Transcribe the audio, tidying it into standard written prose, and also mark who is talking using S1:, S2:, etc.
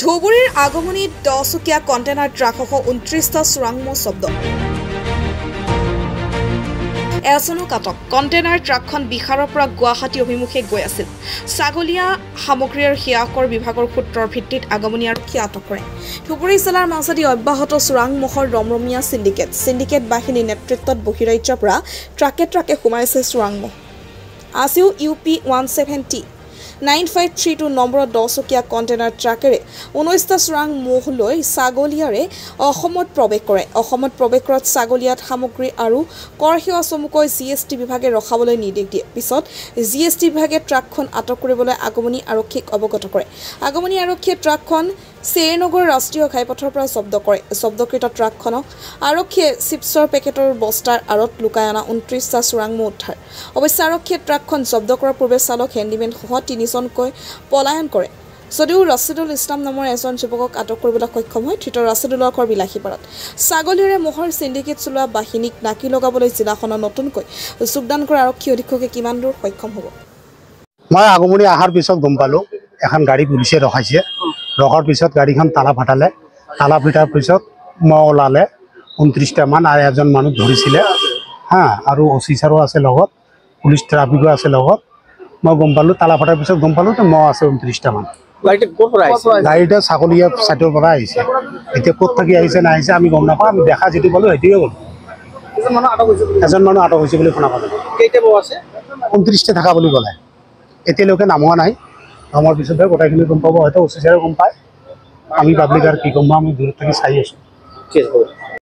S1: ধুবুৰীৰ আগমনীত 10 চকীয়া কণ্টেইনাৰ ট্ৰাকসহ 29টা চোৰাংমহ শব্দ। এজনক আটক। কণ্টেইনাৰ ট্ৰাকখন বিহাৰৰ পৰা গুৱাহাটী অভিমুখে গৈ আছিল। ছাগলীয়া সামগ্ৰী আৰু সেয়াকৰ বিভাগৰ সূত্ৰৰ ভিত্তিত আগমনী আৰক্ষীয়ে আটক কৰে। ধুবুৰী জিলাৰ মাজেদি অব্যাহত চোৰাংমহৰ ৰমৰমীয়া সিন্ডিকেট বাহিনীৰ নেতৃত্বত বহিৰাজ্যৰ পৰা ট্ৰাকে সোমাইছে চোৰাংমহ। আজিও UP 170-9532 নম্বৰৰ 10 চকীয়া কণ্টেইনাৰ ট্ৰাকেৰে 19টা চোৰাং মহ লৈ ছাগলীয়াৰে অসমত প্ৰৱেশ কৰে। অসমত প্ৰৱেশ কৰাত ছাগলীয়াত সামগ্ৰী আৰু কৰ সেৱা চমুকৈ GST বিভাগে ৰখাবলৈ নিৰ্দেশ দিয়ে। পিছত GST বিভাগে ট্ৰাকখন আটক কৰিবলৈ আগমনী আৰক্ষীক অৱগত কৰে। আগমনী আৰক্ষীয়ে ট্ৰাকখন চেৰনগৰ ৰাষ্ট্ৰীয় ঘাইপথৰ পৰা জব্দ কৰে। জব্দকৃত ট্ৰাকখনক আৰক্ষীয়ে চিপছৰ পেকেটৰ বস্তাৰ আঁৰত লুকাই অনা 29টা চোৰাংমহ উদ্ধাৰ। অৱশ্যে আৰক্ষীয়ে ট্ৰাকখন জব্দ কৰাৰ পূৰ্বে চালক হেণ্ডিমেনসহ 3জনকৈ পলায়ন কৰে। যদিও ৰছিদুল ইছলাম নামৰ এজন যুৱকক আটক কৰিবলৈ সক্ষম হয়। ধৃত ৰছিদুলৰ ঘৰ বিলাসীপাৰাত। ছাগলীৰে মহৰ সিন্ডিকেট চলোৱা বাহিনীক নাকি লগাবলৈ জিলাখনৰ নতুনকৈ যোগদান কৰা আৰক্ষী অধীক্ষকে কিমান দূৰ সক্ষম হ'ব?
S2: মই আগমনী অহাৰ পিছত গম পালোঁ এখন গাড়ী পুলিচে ৰখাইছে। ৰখাৰ পিছত গাড়ীখন তালা ফাটালে। তালা ফটাৰ পিছত মহ ওলালে 29টা মান আৰু এজন মানুহ ধৰিছিলে আৰু অফিচাৰো আছে লগত, পুলিচ ট্ৰাফিকো আছে লগত। মই গম পালোঁ তালা ফটাৰ পিছত গম পালোঁ যে মহ আছে 29টা মান। গাড়ীটা ছাগলীয়া চাইডৰ পৰা আহিছে। এতিয়া ক'ত থাকি আহিছে না আহিছে আমি গম নাপাওঁ। আমি দেখা যিটো পালোঁ সেইটোৱে গ'লোঁ। এজন মানুহ আটক হৈছে বুলি শুনা পালোঁ। 29টা থকা বুলি ক'লে। এতিয়ালৈকে নামোৱা নাই। নামৰ পিছতহে গোটেইখিনি গম পাব। হয়তো অফিচাৰে গম পায়। আমি পাব্লিক আৰু কি গম পাম, আমি দূৰত থাকি চাই আছোঁ।